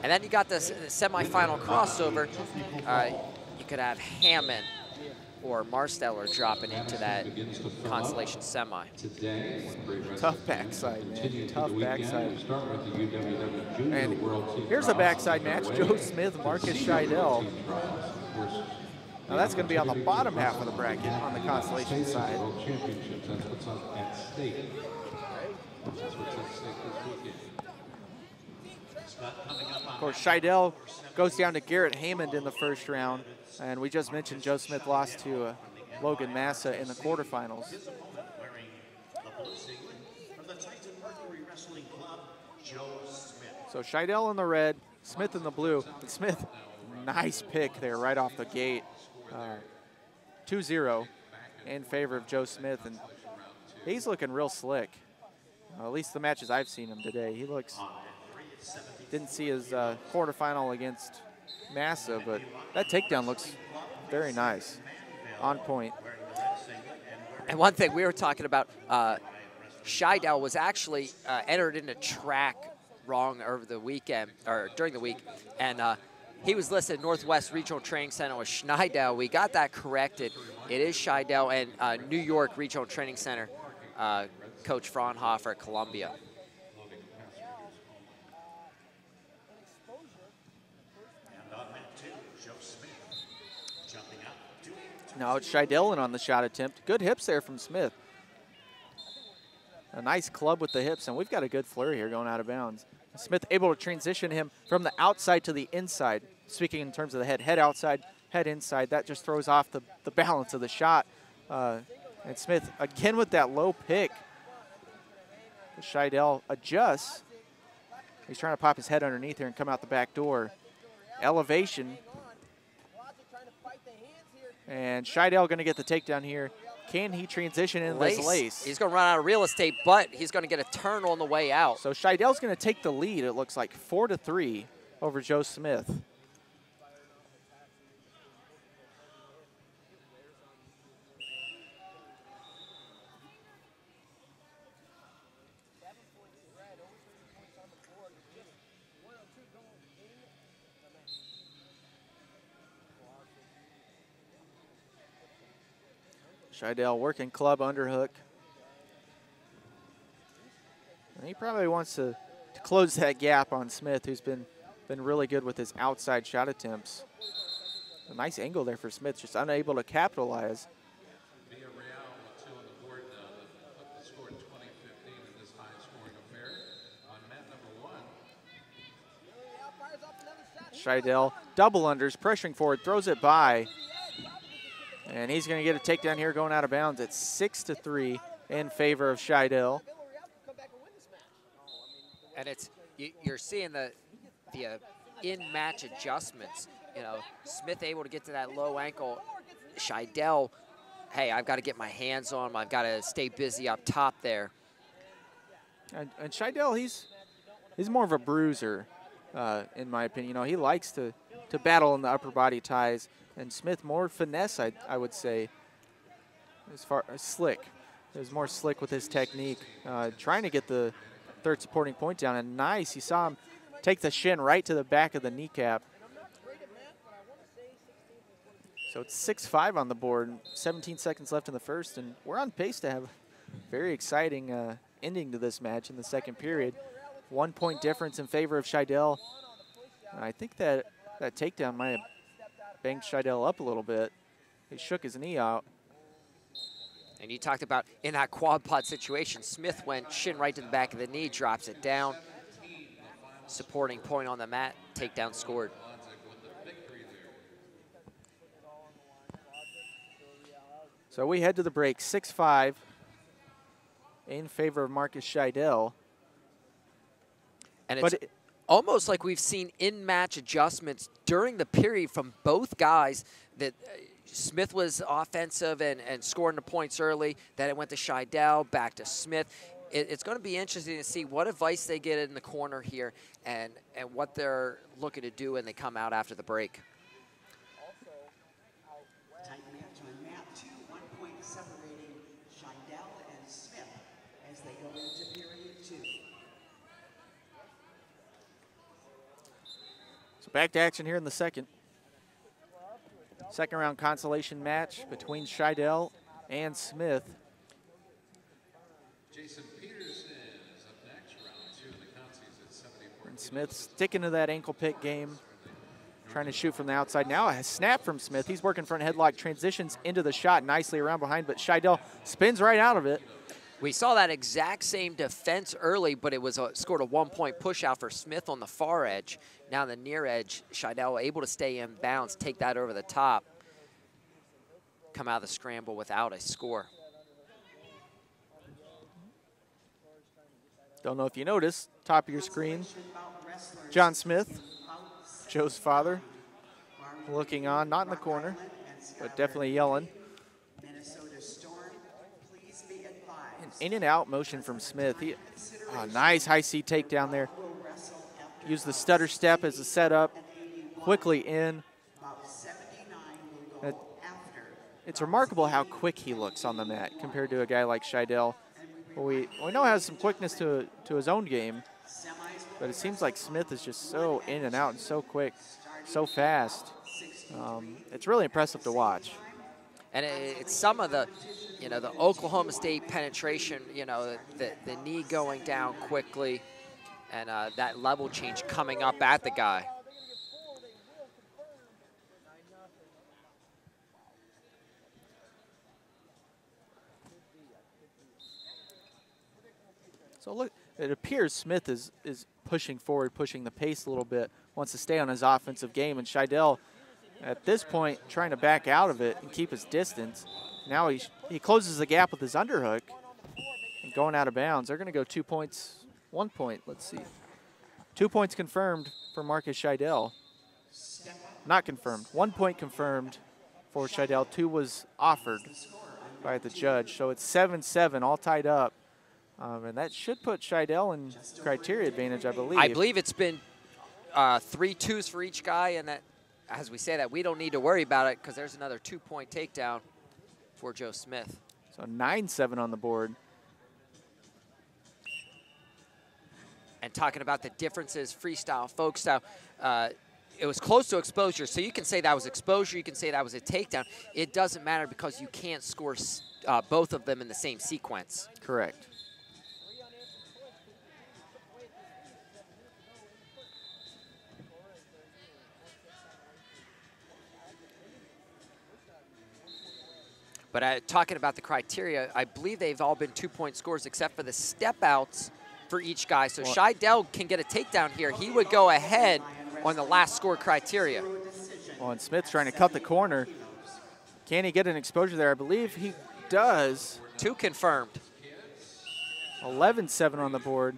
And then you got the semifinal crossover. You could have Hammond or Marsteller dropping into that consolation semi. Tough backside, man. Tough backside. And here's a backside match. Joe Smith, Markus Scheidel. Now that's going to be on the bottom half of the bracket on the consolation side. Of course, Scheidel goes down to Garrett Hammond in the first round. And we just mentioned Joe Smith lost to Logan Massa in the quarterfinals. So Scheidel in the red, Smith in the blue. And Smith, nice pick there right off the gate. 2-0 in favor of Joe Smith. And he's looking real slick. At least the matches I've seen him today. He looks, didn't see his quarterfinal against Massa, but that takedown looks very nice, on point. And one thing we were talking about, Scheidel was actually entered into track wrong over the weekend, or during the week, and he was listed Northwest Regional Training Center with Scheidel. We got that corrected. It is Scheidel and New York Regional Training Center, Coach Fraunhofer at Columbia. Now it's Scheidel in on the shot attempt. Good hips there from Smith. A nice club with the hips, and we've got a good flurry here going out of bounds. Smith able to transition him from the outside to the inside. Speaking in terms of the head outside, head inside. That just throws off the balance of the shot. And Smith, again with that low pick. Scheidel adjusts. He's trying to pop his head underneath here and come out the back door. Elevation. And Scheidel going to get the takedown here. Can he transition into this lace? He's going to run out of real estate, but he's going to get a turn on the way out. So Scheidel's going to take the lead, it looks like, 4-3 over Joe Smith. Scheidel working club underhook. And he probably wants to close that gap on Smith, who's been really good with his outside shot attempts. A nice angle there for Smith, just unable to capitalize. Scheidel, double unders, pressuring forward, throws it by. And he's going to get a takedown here going out of bounds. It's 6-3 in favor of Scheidel. And it's you're seeing the in-match adjustments. You know, Smith able to get to that low ankle. Scheidel, hey, I've got to get my hands on him. I've got to stay busy up top there. And Scheidel, he's more of a bruiser, in my opinion. You know, he likes to battle in the upper body ties. And Smith more finesse, I would say, as far as slick. He was more slick with his technique, trying to get the third supporting point down. And nice, you saw him take the shin right to the back of the kneecap. So it's 6-5 on the board, 17 seconds left in the first, and we're on pace to have a very exciting ending to this match in the second period. 1 point difference in favor of Scheidel. And I think that takedown might have banged Scheidel up a little bit. He shook his knee out. And you talked about in that quad pod situation, Smith went shin right to the back of the knee, drops it down. Supporting point on the mat, takedown scored. So we head to the break, 6-5 in favor of Markus Scheidel. And it's almost like we've seen in-match adjustments during the period from both guys, that Smith was offensive and scoring the points early, then it went to Scheidel, back to Smith. It's going to be interesting to see what advice they get in the corner here and what they're looking to do when they come out after the break. Tight match on map 2, 1 point separating Scheidel and Smith as they go into period 2. So back to action here in the second. Second round consolation match between Scheidel and Smith. And Smith sticking to that ankle pick game, trying to shoot from the outside. Now a snap from Smith. He's working front headlock, transitions into the shot nicely around behind, but Scheidel spins right out of it. We saw that exact same defense early, but it was scored a 1-point push out for Smith on the far edge. Now the near edge, Scheidel able to stay in bounds, take that over the top, come out of the scramble without a score. Don't know if you noticed, top of your screen, John Smith, Joe's father, looking on, not in the corner, but definitely yelling. An in and out motion from Smith. Nice high C takedown there. Use the stutter step as a setup, quickly in. It's remarkable how quick he looks on the mat compared to a guy like Scheidel, who we know has some quickness to his own game, but it seems like Smith is just so in and out and so quick, so fast. It's really impressive to watch. And it's some of the, the Oklahoma State penetration, the knee going down quickly, and that level change coming up at the guy. So look, it appears Smith is pushing forward, pushing the pace a little bit, wants to stay on his offensive game, and Scheidel, at this point, trying to back out of it and keep his distance. Now he closes the gap with his underhook and going out of bounds. They're going to go 2 points, 1 point, let's see. 2 points confirmed for Markus Scheidel. Not confirmed, 1 point confirmed for Scheidel. 2 was offered by the judge. So it's 7-7, all tied up. And that should put Scheidel in criteria advantage, I believe. I believe it's been 3 twos for each guy, and that, as we say that, we don't need to worry about it because there's another 2-point takedown for Joe Smith. So 9-7 on the board. And talking about the differences, freestyle, folk style, it was close to exposure. So you can say that was exposure, you can say that was a takedown. It doesn't matter because you can't score both of them in the same sequence. Correct. But talking about the criteria, I believe they've all been 2-point scores except for the step outs for each guy. So Scheidel can get a takedown here. He would go ahead on the last score criteria. Well, and Smith's trying to cut the corner. Can he get an exposure there? I believe he does. 2 confirmed. 11-7 on the board.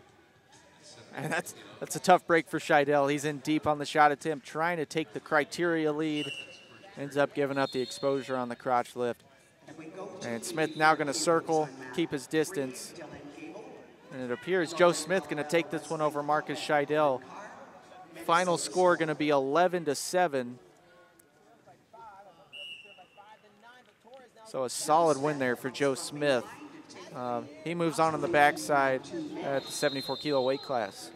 And that's a tough break for Scheidel. He's in deep on the shot attempt, trying to take the criteria lead. Ends up giving up the exposure on the crotch lift. And Smith now going to circle, keep his distance. And it appears Joe Smith going to take this one over Markus Scheidel. Final score going to be 11-7. So a solid win there for Joe Smith. He moves on the backside at the 74-kilo weight class.